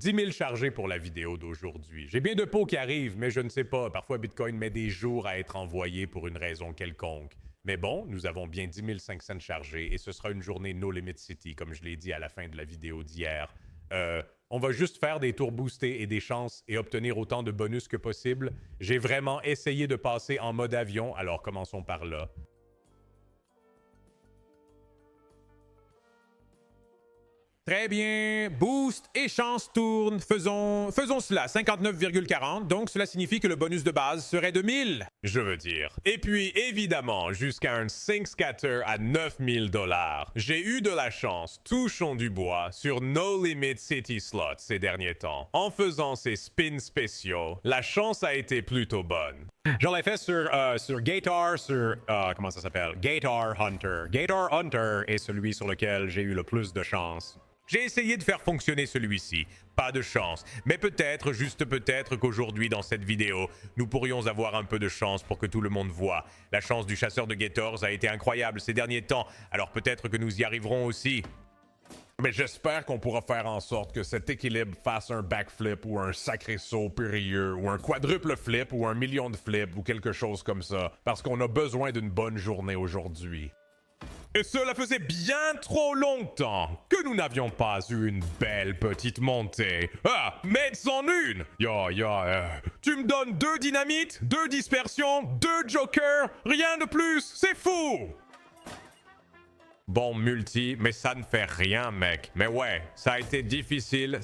10 000 chargés pour la vidéo d'aujourd'hui. J'ai bien de pots qui arrivent, mais je ne sais pas. Parfois, Bitcoin met des jours à être envoyé pour une raison quelconque. Mais bon, nous avons bien 10 500 chargés et ce sera une journée No Limit City, comme je l'ai dit à la fin de la vidéo d'hier. On va juste faire des tours boostés et des chances et obtenir autant de bonus que possible. J'ai vraiment essayé de passer en mode avion, alors commençons par là. Très bien. Boost et chance tourne. Faisons cela. 59,40. Donc, cela signifie que le bonus de base serait de 1000. Je veux dire. Et puis, évidemment, jusqu'à un Sync Scatter à 9000 $. J'ai eu de la chance, touchons du bois, sur No Limit City Slots ces derniers temps. En faisant ces spins spéciaux, la chance a été plutôt bonne. J'en ai fait sur Gator, comment ça s'appelle? Gator Hunter. Gator Hunter est celui sur lequel j'ai eu le plus de chance. J'ai essayé de faire fonctionner celui-ci. Pas de chance. Mais peut-être, juste peut-être qu'aujourd'hui, dans cette vidéo, nous pourrions avoir un peu de chance pour que tout le monde voit. La chance du chasseur de Gators a été incroyable ces derniers temps, alors peut-être que nous y arriverons aussi. Mais j'espère qu'on pourra faire en sorte que cet équilibre fasse un backflip ou un sacré saut périlleux ou un quadruple flip ou un million de flips ou quelque chose comme ça, parce qu'on a besoin d'une bonne journée aujourd'hui. Et cela faisait bien trop longtemps que nous n'avions pas eu une belle petite montée. Ah, mets-en une! Tu me donnes 2 dynamites, 2 dispersions, 2 jokers, rien de plus, c'est fou! Bon multi, mais ça ne fait rien, mec. Mais ouais, ça a été difficile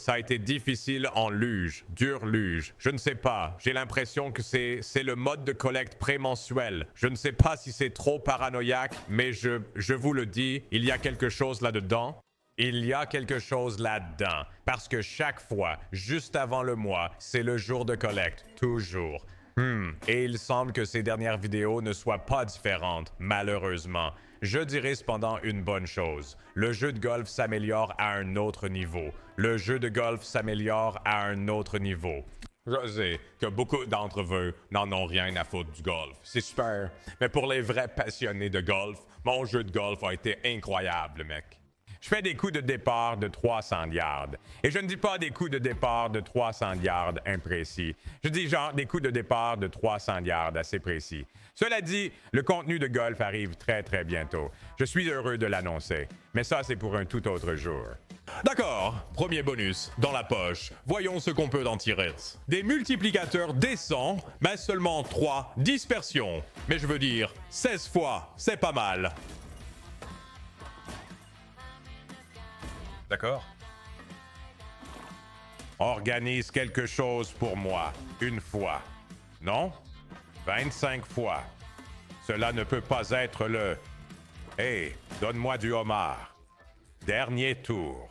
en luge, dur luge. Je ne sais pas, j'ai l'impression que c'est le mode de collecte prémensuel. Je ne sais pas si c'est trop paranoïaque, mais je vous le dis, il y a quelque chose là-dedans. Il y a quelque chose là-dedans. Parce que chaque fois, juste avant le mois, c'est le jour de collecte. Toujours. Et il semble que ces dernières vidéos ne soient pas différentes, malheureusement. Je dirais cependant une bonne chose. Le jeu de golf s'améliore à un autre niveau. Le jeu de golf s'améliore à un autre niveau. Je sais que beaucoup d'entre vous n'en ont rien à foutre du golf. C'est super. Mais pour les vrais passionnés de golf, mon jeu de golf a été incroyable, mec. Je fais des coups de départ de 300 yards. Et je ne dis pas des coups de départ de 300 yards imprécis. Je dis genre des coups de départ de 300 yards assez précis. Cela dit, le contenu de golf arrive très très bientôt. Je suis heureux de l'annoncer. Mais ça, c'est pour un tout autre jour. D'accord, premier bonus, dans la poche. Voyons ce qu'on peut en tirer. Des multiplicateurs décents, mais seulement 3 dispersions. Mais je veux dire, 16 fois, c'est pas mal. D'accord. Organise quelque chose pour moi, une fois. Non? 25 fois. Cela ne peut pas être le... Hey, donne-moi du homard. Dernier tour.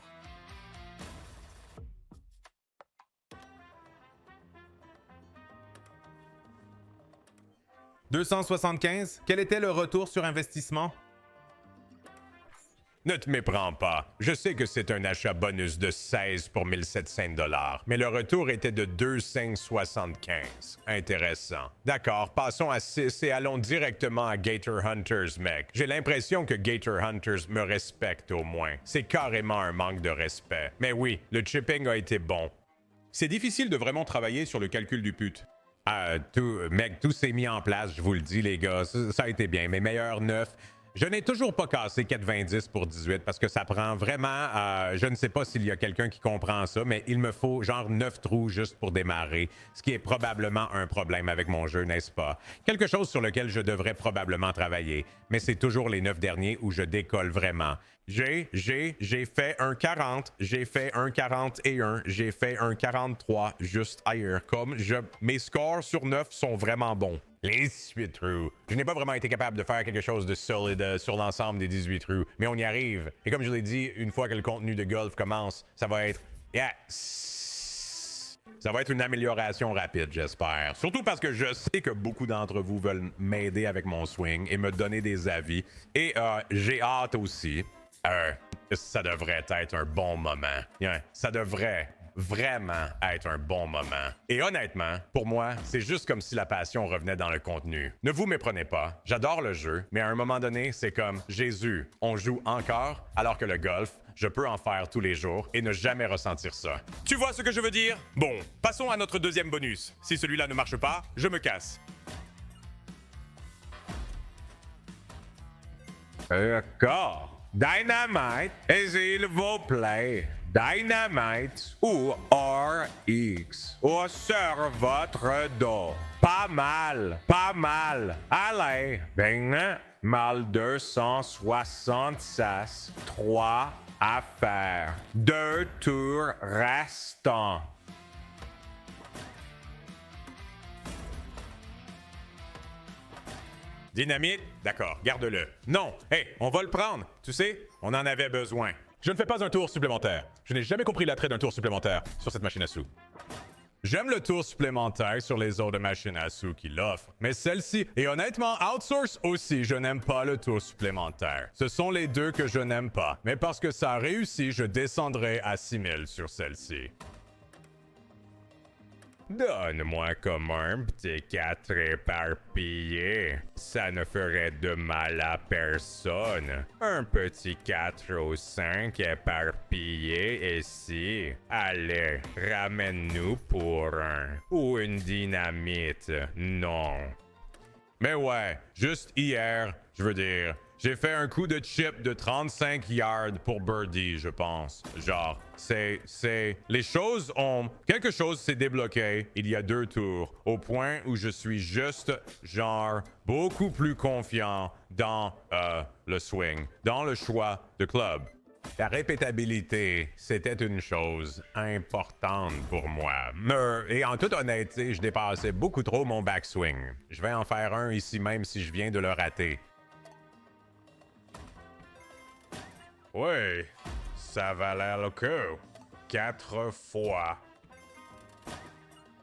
« 275. Quel était le retour sur investissement? » Ne te méprends pas. Je sais que c'est un achat bonus de 16 pour 1700 $, mais le retour était de 2,575. Intéressant. D'accord, passons à 6 et allons directement à Gator Hunters, mec. J'ai l'impression que Gator Hunters me respecte au moins. C'est carrément un manque de respect. Mais oui, le chipping a été bon. C'est difficile de vraiment travailler sur le calcul du put. Tout s'est mis en place, je vous le dis, les gars. Ça a été bien. Mes meilleurs 9... Je n'ai toujours pas cassé 4,20 pour 18 parce que ça prend vraiment... je ne sais pas s'il y a quelqu'un qui comprend ça, mais il me faut genre 9 trous juste pour démarrer, ce qui est probablement un problème avec mon jeu, n'est-ce pas? Quelque chose sur lequel je devrais probablement travailler, mais c'est toujours les 9 derniers où je décolle vraiment. J'ai fait un 40, j'ai fait un 41, j'ai fait un 43 juste ailleurs. Mes scores sur 9 sont vraiment bons. Les 18 trous. Je n'ai pas vraiment été capable de faire quelque chose de solide sur l'ensemble des 18 trous, mais on y arrive. Et comme je l'ai dit, une fois que le contenu de golf commence, ça va être... Ça va être une amélioration rapide, j'espère. Surtout parce que je sais que beaucoup d'entre vous veulent m'aider avec mon swing et me donner des avis. Et j'ai hâte aussi. Ça devrait être un bon moment. Ça devrait vraiment être un bon moment. Et honnêtement, pour moi, c'est juste comme si la passion revenait dans le contenu. Ne vous méprenez pas, j'adore le jeu, mais à un moment donné, c'est comme Jésus, on joue encore, alors que le golf, je peux en faire tous les jours et ne jamais ressentir ça. Tu vois ce que je veux dire? Bon, passons à notre deuxième bonus. Si celui-là ne marche pas, je me casse. D'accord. Dynamite, s'il vous plaît. Dynamite ou RX ou sur votre dos. Pas mal, pas mal. Allez, ben, mal 276, 3 à faire. 2 tours restants. Dynamite? D'accord, garde-le. Non, hey, on va le prendre. Tu sais, on en avait besoin. Je ne fais pas un tour supplémentaire. Je n'ai jamais compris l'attrait d'un tour supplémentaire sur cette machine à sous. J'aime le tour supplémentaire sur les autres machines à sous qu'il offre, mais celle-ci, et honnêtement, Outsource aussi, je n'aime pas le tour supplémentaire. Ce sont les deux que je n'aime pas, mais parce que ça a réussi, je descendrai à 6000 sur celle-ci. Donne-moi comme un petit 4 éparpillé. Ça ne ferait de mal à personne. Un petit 4 ou 5 éparpillé ici. Allez, ramène-nous pour un. Ou une dynamite. Non. Mais ouais, juste hier, je veux dire, j'ai fait un coup de chip de 35 yards pour birdie, je pense. Genre, les choses ont... Quelque chose s'est débloqué il y a 2 tours, au point où je suis juste, genre, beaucoup plus confiant dans le swing, dans le choix de club. La répétabilité, c'était une chose importante pour moi. Et en toute honnêteté, je dépassais beaucoup trop mon backswing. Je vais en faire un ici même si je viens de le rater. Oui, ça valait le coup. 4 fois.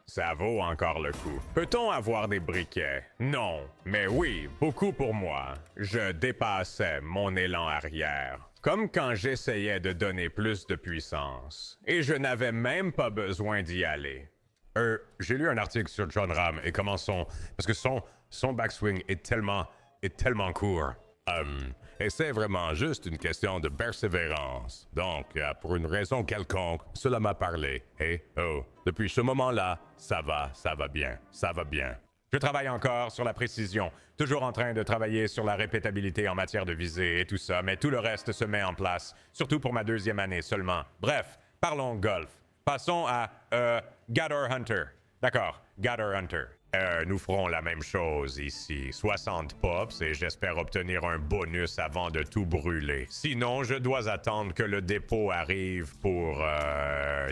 Ça vaut encore le coup. Peut-on avoir des briquets? Non, mais oui, beaucoup pour moi. Je dépassais mon élan arrière. Comme quand j'essayais de donner plus de puissance. Et je n'avais même pas besoin d'y aller. J'ai lu un article sur Jon Rahm et comment parce que son backswing est tellement court. Et c'est vraiment juste une question de persévérance. Donc, pour une raison quelconque, cela m'a parlé. Et, depuis ce moment-là, ça va bien, ça va bien. Je travaille encore sur la précision, toujours en train de travailler sur la répétabilité en matière de visée et tout ça, mais tout le reste se met en place, surtout pour ma 2e année seulement. Bref, parlons golf. Passons à Gather Hunter. D'accord, Gather Hunter. Nous ferons la même chose ici. 60 pops et j'espère obtenir un bonus avant de tout brûler. Sinon, je dois attendre que le dépôt arrive pour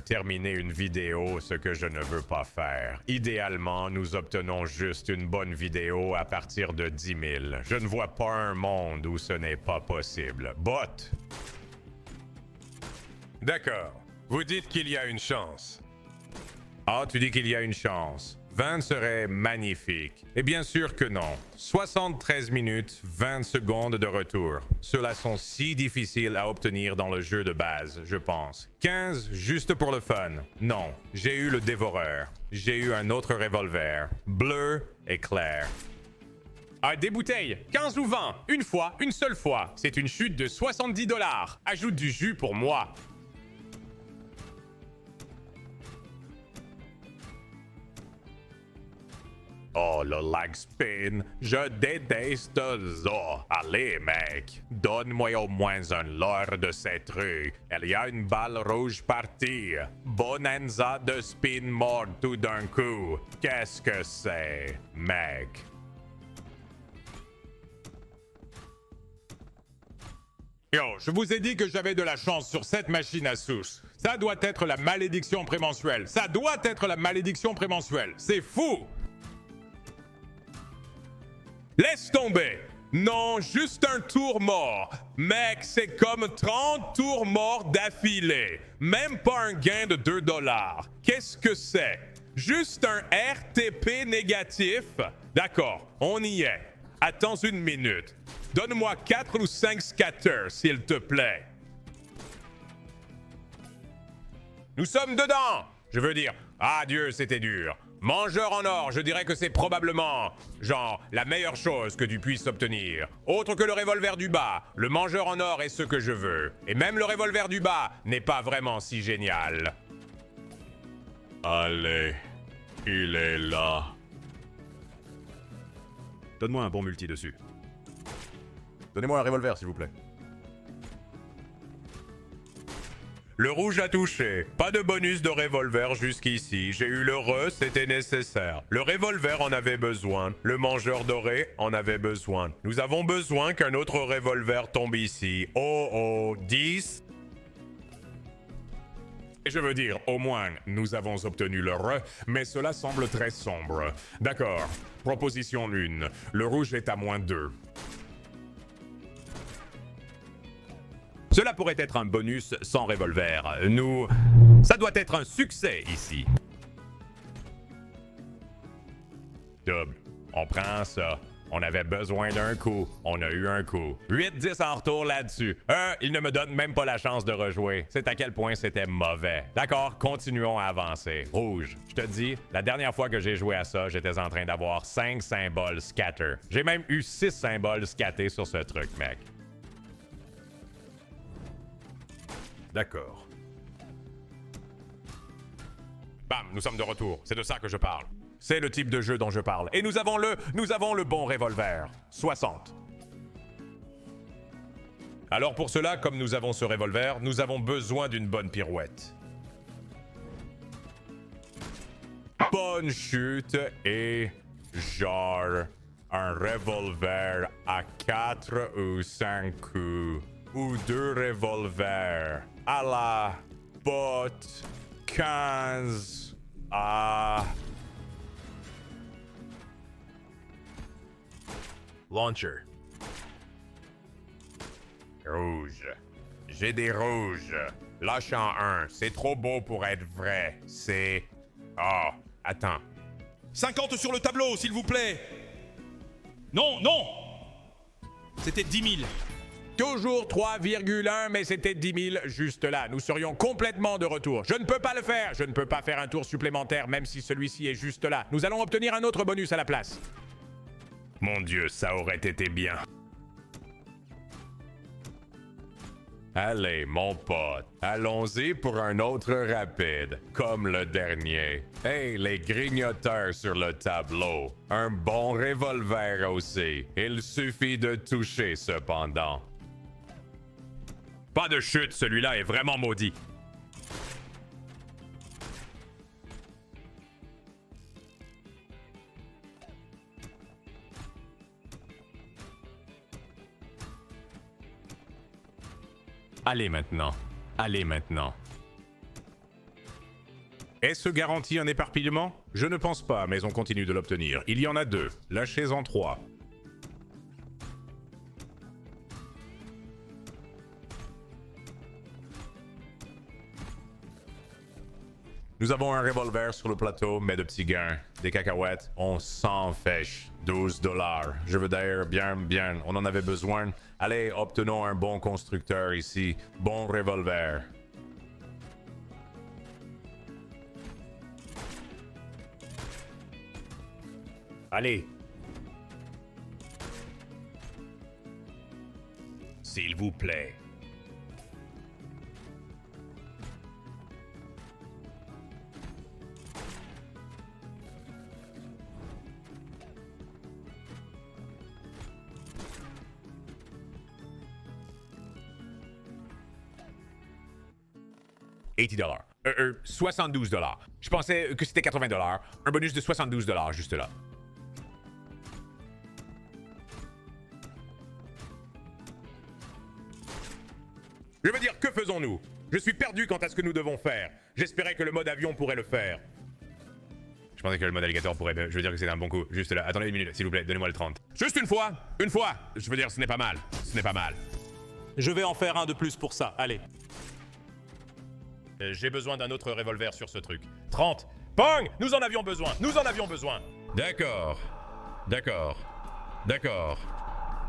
terminer une vidéo, ce que je ne veux pas faire. Idéalement, nous obtenons juste une bonne vidéo à partir de 10 000. Je ne vois pas un monde où ce n'est pas possible. Bot! D'accord. Vous dites qu'il y a une chance. Ah, tu dis qu'il y a une chance. 20 serait magnifique. Et bien sûr que non. 73 minutes, 20 secondes de retour. Ceux-là sont si difficiles à obtenir dans le jeu de base, je pense. 15 juste pour le fun. Non, j'ai eu le dévoreur. J'ai eu un autre revolver. Bleu et clair. Ah, des bouteilles, 15 ou 20, une fois, une seule fois. C'est une chute de 70 $. Ajoute du jus pour moi. Oh, le lag spin, je déteste ça. Allez, mec, donne-moi au moins un leurre de ces trucs. Il y a une balle rouge partie. Bonanza de spin mort tout d'un coup. Qu'est-ce que c'est, mec? Yo, je vous ai dit que j'avais de la chance sur cette machine à souche. Ça doit être la malédiction prémensuelle. Ça doit être la malédiction prémensuelle. C'est fou! Laisse tomber. Non, juste un tour mort. Mec, c'est comme 30 tours morts d'affilée. Même pas un gain de 2 $. Qu'est-ce que c'est? Juste un RTP négatif? D'accord, on y est. Attends une minute. Donne-moi 4 ou 5 scatters, s'il te plaît. Nous sommes dedans. Je veux dire, ah Dieu, c'était dur. Mangeur en or, je dirais que c'est probablement, genre, la meilleure chose que tu puisses obtenir. Autre que le revolver du bas, le mangeur en or est ce que je veux. Et même le revolver du bas n'est pas vraiment si génial. Allez, il est là. Donne-moi un bon multi dessus. Donnez-moi un revolver, s'il vous plaît. Le rouge a touché. Pas de bonus de revolver jusqu'ici. J'ai eu le re, c'était nécessaire. Le revolver en avait besoin. Le mangeur doré en avait besoin. Nous avons besoin qu'un autre revolver tombe ici. Oh, 10. Je veux dire, au moins, nous avons obtenu le re, mais cela semble très sombre. D'accord. Proposition 1. Le rouge est à -2. Cela pourrait être un bonus sans revolver. Ça doit être un succès ici. Double. On prend ça. On avait besoin d'un coup. On a eu un coup. 8-10 en retour là-dessus. Il ne me donne même pas la chance de rejouer. C'est à quel point c'était mauvais. D'accord, continuons à avancer. Rouge. Je te dis, la dernière fois que j'ai joué à ça, j'étais en train d'avoir 5 symboles scatter. J'ai même eu 6 symboles scattés sur ce truc, mec. D'accord. Bam, nous sommes de retour. C'est de ça que je parle. C'est le type de jeu dont je parle. Et nous avons le bon revolver. 60. Alors pour cela, comme nous avons ce revolver, nous avons besoin d'une bonne pirouette. Bonne chute et genre un revolver à 4 ou 5 coups. Ou 2 revolvers à la botte 15 à... Launcher. Rouge. J'ai des rouges. Lâche en un. C'est trop beau pour être vrai. C'est... Oh, attends. 50 sur le tableau, s'il vous plaît. Non, non. C'était 10 000. Toujours 3,1, mais c'était 10 000 juste là. Nous serions complètement de retour. Je ne peux pas le faire. Je ne peux pas faire un tour supplémentaire, même si celui-ci est juste là. Nous allons obtenir un autre bonus à la place. Mon Dieu, ça aurait été bien. Allez, mon pote, allons-y pour un autre rapide, comme le dernier. Hey, les grignoteurs sur le tableau. Un bon revolver aussi. Il suffit de toucher, cependant. Pas de chute, celui-là est vraiment maudit. Allez maintenant. Allez maintenant. Est-ce garanti un éparpillement? Je ne pense pas, mais on continue de l'obtenir. Il y en a 2. Lâchez-en 3. Nous avons un revolver sur le plateau, mais de petits gains. Des cacahuètes, on s'en fiche. 12 $. Je veux dire, bien, on en avait besoin. Allez, obtenons un bon constructeur ici. Bon revolver. Allez. S'il vous plaît. $80. 72 $. Je pensais que c'était 80 $. Un bonus de 72 $ juste là. Je veux dire, que faisons-nous? Je suis perdu quant à ce que nous devons faire. J'espérais que le mode avion pourrait le faire. Je pensais que le mode alligator pourrait... Je veux dire que c'est un bon coup. Juste là. Attendez une minute, s'il vous plaît. Donnez-moi le 30. Juste une fois. Une fois. Je veux dire, ce n'est pas mal. Ce n'est pas mal. Je vais en faire un de plus pour ça. Allez. J'ai besoin d'un autre revolver sur ce truc. 30. Bang! Nous en avions besoin. Nous en avions besoin. D'accord. D'accord. D'accord.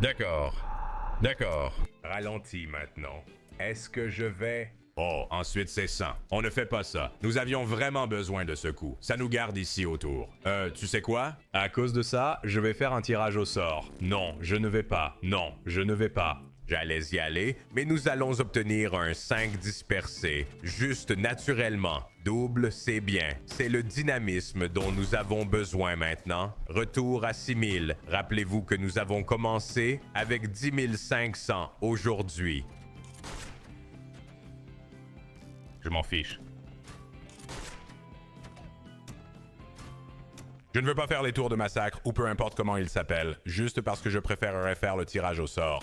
D'accord. D'accord. Ralentis maintenant. Est-ce que je vais Oh, ensuite c'est 100. On ne fait pas ça. Nous avions vraiment besoin de ce coup. Ça nous garde ici autour. Tu sais quoi? À cause de ça, je vais faire un tirage au sort. Non, je ne vais pas. Non, je ne vais pas. J'allais y aller, mais nous allons obtenir un 5 dispersé, juste naturellement. Double, c'est bien. C'est le dynamisme dont nous avons besoin maintenant. Retour à 6000. Rappelez-vous que nous avons commencé avec 10 500 aujourd'hui. Je m'en fiche. Je ne veux pas faire les tours de massacre, ou peu importe comment ils s'appellent, juste parce que je préférerais faire le tirage au sort.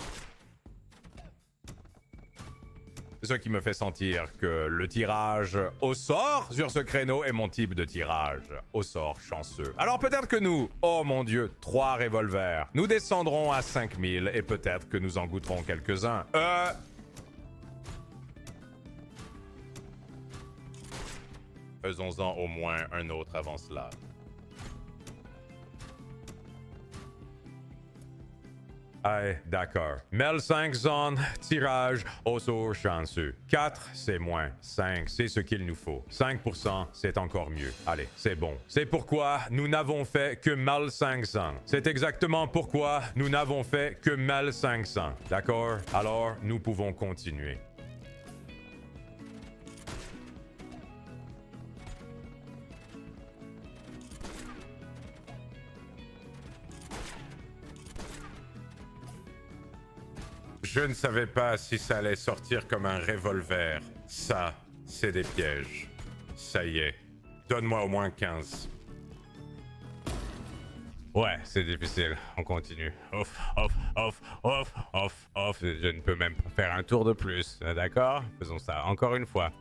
C'est ça qui me fait sentir que le tirage au sort sur ce créneau est mon type de tirage au sort chanceux. Alors peut-être que nous, oh mon dieu, 3 revolvers. Nous descendrons à 5000 et peut-être que nous en goûterons quelques-uns. Faisons-en au moins un autre avant cela. Ah, d'accord. Mel 5 zone, tirage au sort chanceux. 4, c'est moins. 5, c'est ce qu'il nous faut. 5%, c'est encore mieux. Allez, c'est bon. C'est pourquoi nous n'avons fait que Mel 500. C'est exactement pourquoi nous n'avons fait que Mel 500. D'accord? Alors, nous pouvons continuer. Je ne savais pas si ça allait sortir comme un revolver. Ça, c'est des pièges. Ça y est. Donne-moi au moins 15. Ouais, c'est difficile. On continue. Off, off, off, off, off, off. Je ne peux même pas faire un tour de plus. D'accord? Faisons ça encore une fois.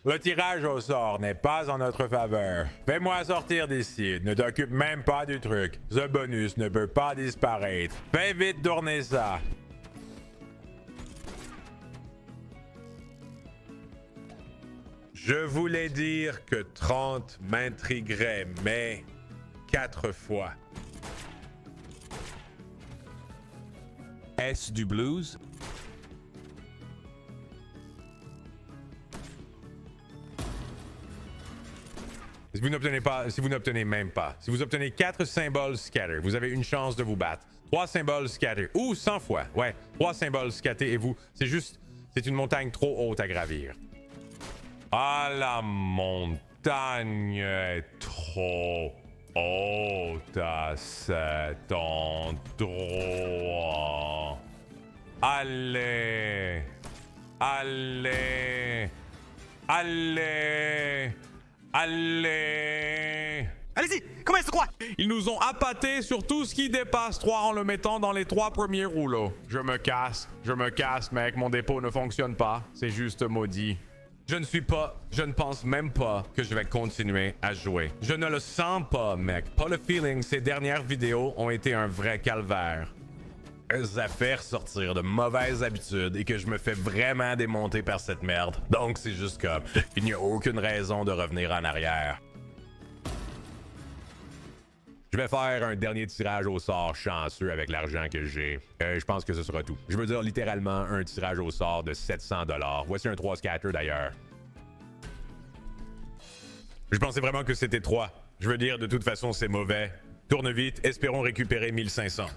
Le tirage au sort n'est pas en notre faveur. Fais-moi sortir d'ici. Ne t'occupe même pas du truc. Ce bonus ne peut pas disparaître. Fais vite tourner ça. Je voulais dire que 30 m'intriguerait, mais 4 fois. Est-ce du blues? Si vous n'obtenez pas, si vous n'obtenez même pas, si vous obtenez 4 symboles scatter, vous avez une chance de vous battre. 3 symboles scatter, ou 100 fois, ouais, 3 symboles scatter et vous, c'est juste, c'est une montagne trop haute à gravir. Ah, la montagne est trop haute à cet endroit. Allez, allez, allez. Allez! Allez-y, comment se croit? Ils nous ont appâtés sur tout ce qui dépasse 3 en le mettant dans les 3 premiers rouleaux. Je me casse, mec, mon dépôt ne fonctionne pas. C'est juste maudit. Je ne pense même pas que je vais continuer à jouer. Je ne le sens pas, mec. Pas le feeling. Ces dernières vidéos ont été un vrai calvaire. Ça fait ressortir de mauvaises habitudes et que je me fais vraiment démonter par cette merde. Donc c'est juste comme, il n'y a aucune raison de revenir en arrière. Je vais faire un dernier tirage au sort chanceux avec l'argent que j'ai. Je pense que ce sera tout. Je veux dire littéralement un tirage au sort de 700$. Voici un 3 scatter d'ailleurs. Je pensais vraiment que c'était 3. Je veux dire, de toute façon, c'est mauvais. Tourne vite, espérons récupérer 1500.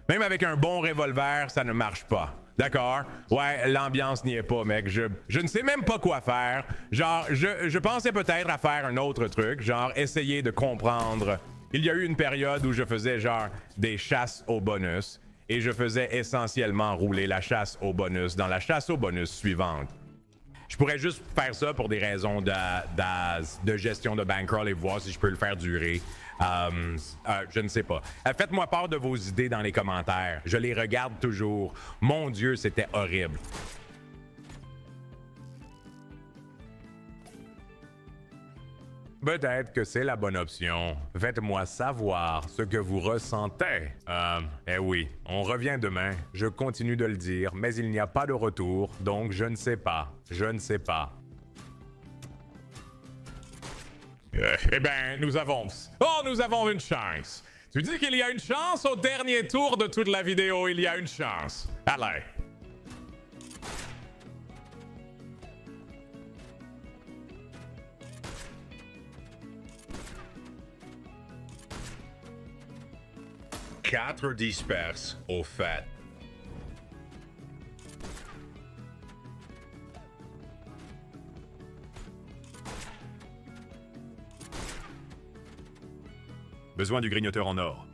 Même avec un bon revolver, ça ne marche pas. D'accord? Ouais, l'ambiance n'y est pas, mec. Je ne sais même pas quoi faire. Genre, je pensais peut-être à faire un autre truc. Genre, essayer de comprendre. Il y a eu une période où je faisais genre des chasses au bonus. Et je faisais essentiellement rouler la chasse au bonus dans la chasse au bonus suivante. Je pourrais juste faire ça pour des raisons de gestion de bankroll et voir si je peux le faire durer. Je ne sais pas. Faites-moi part de vos idées dans les commentaires. Je les regarde toujours. Mon Dieu, c'était horrible. Peut-être que c'est la bonne option. Faites-moi savoir ce que vous ressentez. Eh oui, on revient demain. Je continue de le dire, mais il n'y a pas de retour, donc je ne sais pas. Je ne sais pas. Eh ben, nous avons une chance. Tu dis qu'il y a une chance au dernier tour de toute la vidéo, il y a une chance. Allez. Quatre disperses, au fait. Besoin du grignoteur en or.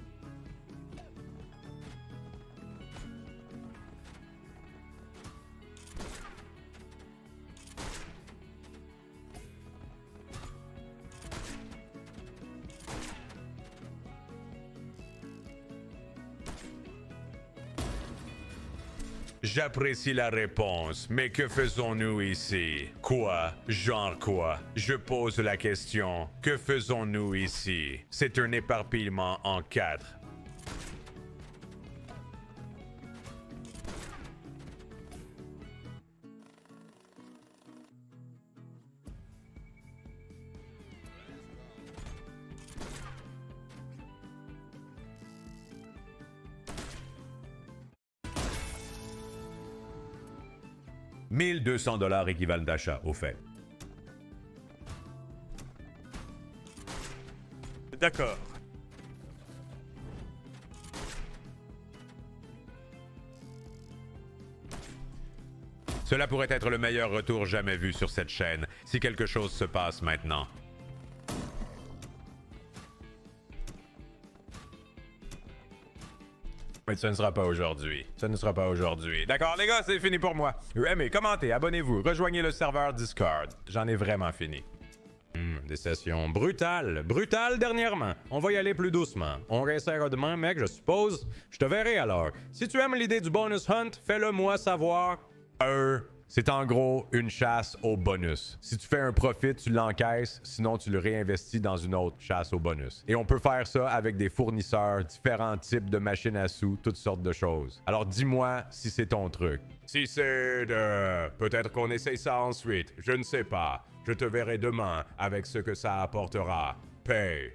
J'apprécie la réponse, mais que faisons-nous ici? Quoi? Genre quoi? Je pose la question. Que faisons-nous ici? C'est un éparpillement en 4. $1 200 équivalent d'achat, au fait. D'accord. Cela pourrait être le meilleur retour jamais vu sur cette chaîne, si quelque chose se passe maintenant. Mais ce ne sera pas aujourd'hui. Ce ne sera pas aujourd'hui. D'accord, les gars, c'est fini pour moi. Aimez, commentez, abonnez-vous, rejoignez le serveur Discord. J'en ai vraiment fini. Des sessions brutales. Brutales dernièrement. On va y aller plus doucement. On réessayera demain, mec, je suppose. Je te verrai alors. Si tu aimes l'idée du bonus hunt, fais-le moi savoir. C'est en gros une chasse au bonus. Si tu fais un profit, tu l'encaisses, sinon tu le réinvestis dans une autre chasse au bonus. Et on peut faire ça avec des fournisseurs, différents types de machines à sous, toutes sortes de choses. Alors dis-moi si c'est ton truc. Si c'est de... Peut-être qu'on essaye ça ensuite, je ne sais pas. Je te verrai demain avec ce que ça apportera. Paye.